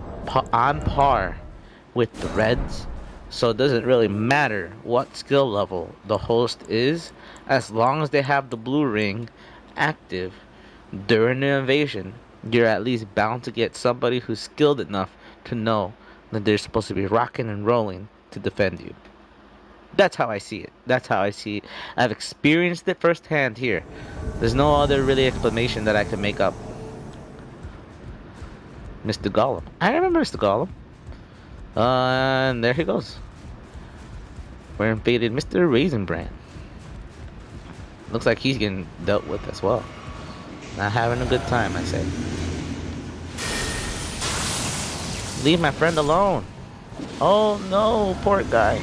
on par with the reds, so it doesn't really matter what skill level the host is, as long as they have the blue ring active during the invasion. You're at least bound to get somebody who's skilled enough to know that they're supposed to be rocking and rolling to defend you. That's how I see it. That's how I see it. I've experienced it firsthand here. There's no other really explanation that I can make up. Mr. Gollum. I remember Mr. Gollum. And there he goes. We're invaded Mr. Raisin Bran. Looks like he's getting dealt with as well. Not having a good time, I say. Leave my friend alone. Oh no, poor guy.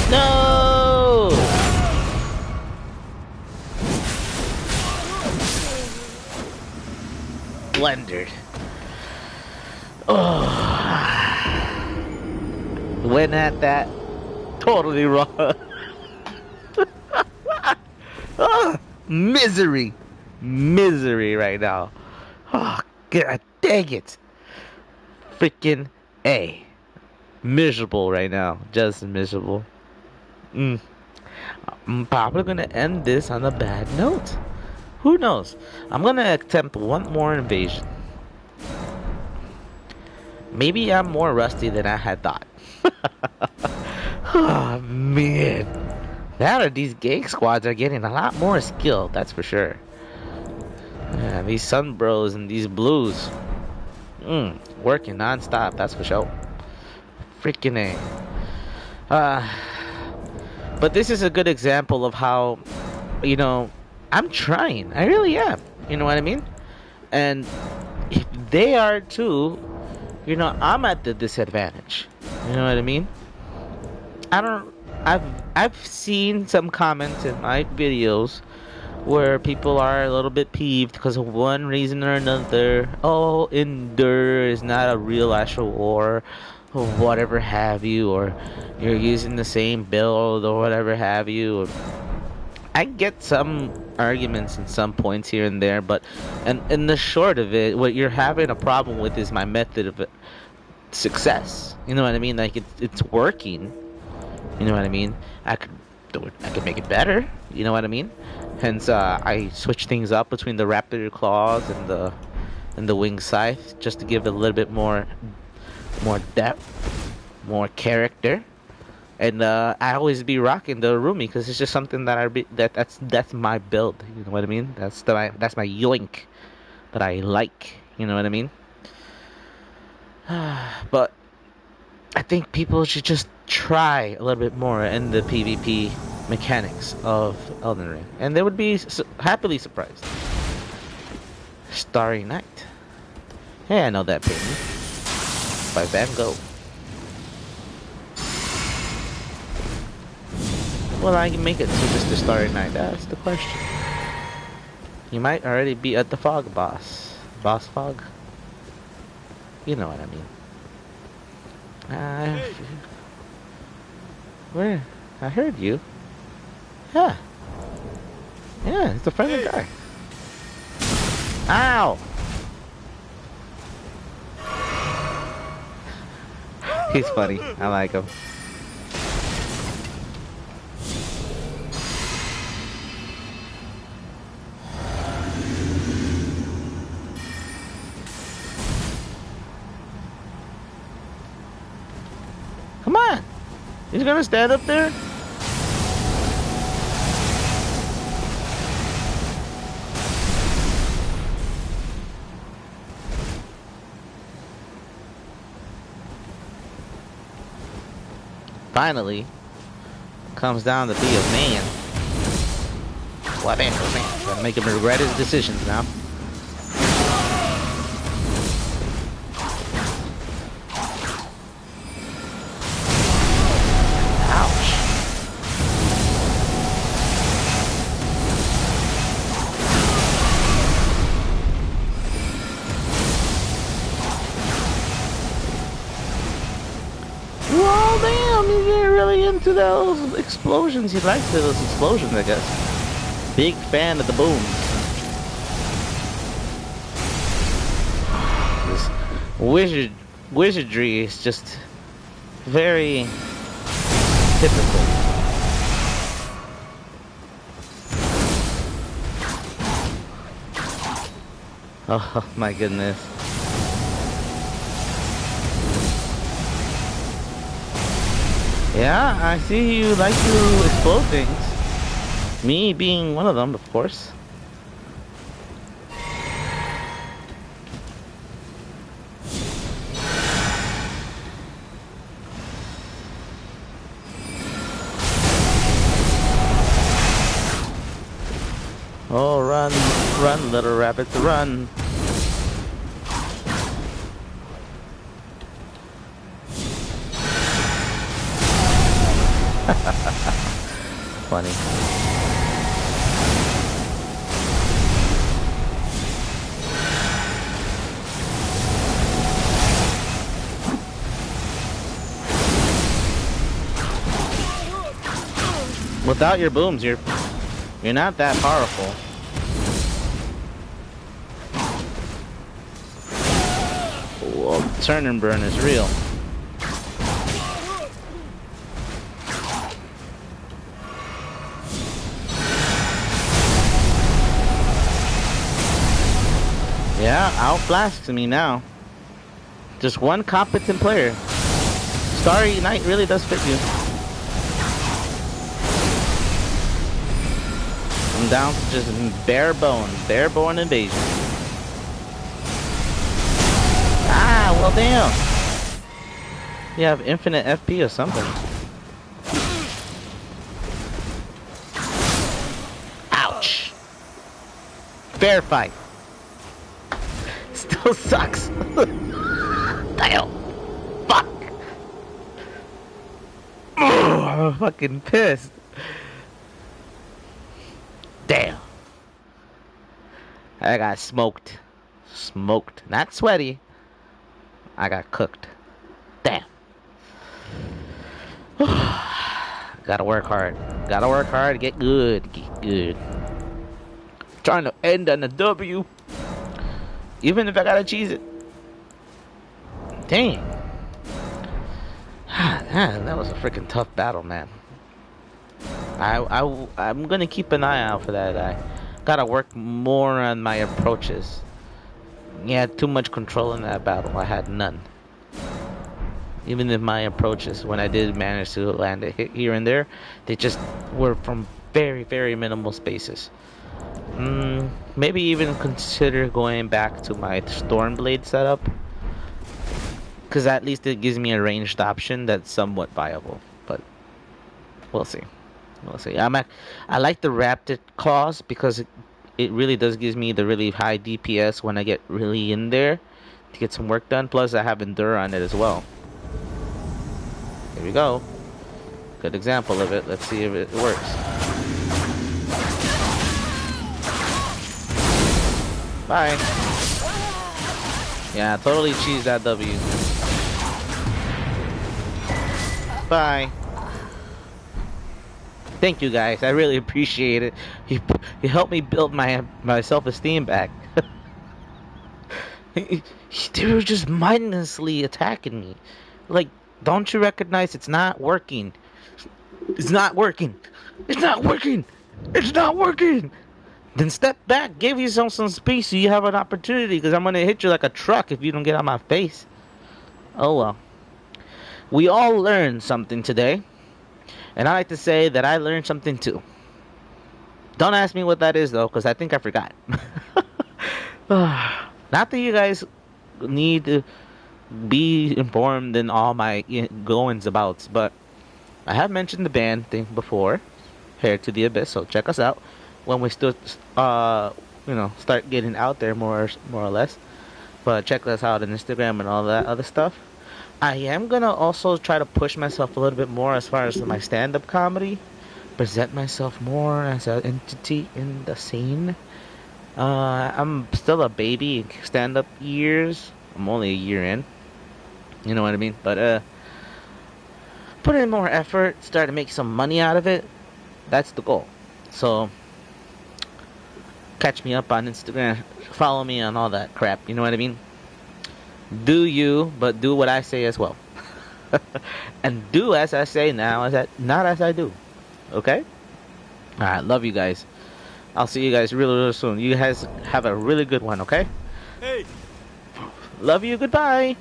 No! Blundered. Oh. Went at that totally wrong. Ah, misery. Misery right now. Oh, god dang it. Freaking A. Miserable right now. Just miserable. Mm. I'm probably gonna end this on a bad note. Who knows? I'm gonna attempt one more invasion. Maybe I'm more rusty than I had thought. Oh man. That or these gang squads are getting a lot more skill, that's for sure. Yeah, these sun bros and these blues. Working non-stop, that's for sure. Freaking A. But this is a good example of how, you know, I'm trying. I really am. You know what I mean? And if they are too, you know, I'm at the disadvantage. You know what I mean? I don't. I've seen some comments in my videos where people are a little bit peeved because of one reason or another. Oh, Endure is not a real actual war, or whatever have you, or you're using the same build or whatever have you. I get some arguments and some points here and there, but and in the short of it, what you're having a problem with is my method of success. You know what I mean? Like it's working. You know what I mean? I could do it. I could make it better. You know what I mean? Hence, I switch things up between the raptor claws and the wing scythe just to give it a little bit more depth, more character. And I always be rocking the Rumi because it's just something that that's my build. You know what I mean? That's my yoink that I like. You know what I mean? But I think people should just try a little bit more in the PvP mechanics of Elden Ring, and they would be happily surprised. Starry Night. Hey, I know that painting by Van Gogh. Will I make it to Mr. Starry Night? That's the question. You might already be at the fog boss. Boss fog? You know what I mean. Where? I heard you. Yeah. Yeah, it's a friendly guy. Ow! He's funny. I like him. Come on! He's gonna stand up there? Finally, comes down to be a man. Whatever, man. Gotta make him regret his decisions now. Well, damn, you get really into those explosions. He likes those explosions, I guess. Big fan of the booms. This wizardry is just very typical. Oh my goodness. Yeah, I see you like to explode things. Me being one of them, of course. Oh, run, run, little rabbits, run. funny. Without your booms, you're not that powerful. Well, turn and burn is real. Yeah, outflasks me now. Just one competent player. Starry Night really does fit you. I'm down to just bare bone invasion. Ah, well damn. You have infinite FP or something. Ouch. Fair fight. Still sucks. Damn. Fuck. I'm fucking pissed. Damn. I got smoked. Smoked. Not sweaty. I got cooked. Damn. Gotta work hard. Gotta work hard. Get good. Get good. Trying to end on a W. Even if I gotta cheese it. Dang. Man, that was a freaking tough battle, man. I'm gonna keep an eye out for that guy. Gotta work more on my approaches. He had too much control in that battle. I had none. Even if my approaches, when I did manage to land a hit here and there, they just were from very, very minimal spaces. Maybe even consider going back to my Stormblade setup. Because at least it gives me a ranged option that's somewhat viable. But we'll see. We'll see. I like the Raptor Claws because it really does give me the really high DPS when I get really in there to get some work done. Plus I have Endure on it as well. Here we go. Good example of it. Let's see if it works. Bye. Yeah, totally cheese that W. Bye. Thank you guys. I really appreciate it. You helped me build my self-esteem back. They were just mindlessly attacking me. Like, don't you recognize it's not working? It's not working. It's not working. It's not working. Then step back. Give yourself some space so you have an opportunity. Because I'm going to hit you like a truck if you don't get on my face. Oh well. We all learned something today. And I like to say that I learned something too. Don't ask me what that is though. Because I think I forgot. Not that you guys need to be informed in all my goings abouts, but I have mentioned the band thing before, Hair to the Abyss, so check us out when we still start getting out there more or less. But check us out on Instagram and all that other stuff. I am gonna also try to push myself a little bit more as far as my stand-up comedy, present myself more as an entity in the scene. I'm still a baby in stand-up years. I'm only a year in. You know what I mean? But put in more effort, start to make some money out of it. That's the goal. So catch me up on Instagram. Follow me on all that crap. You know what I mean? Do you, but do what I say as well. And do as I say now, not as I do. Okay? Alright, love you guys. I'll see you guys really soon. You guys have a really good one, okay? Hey! Love you, goodbye!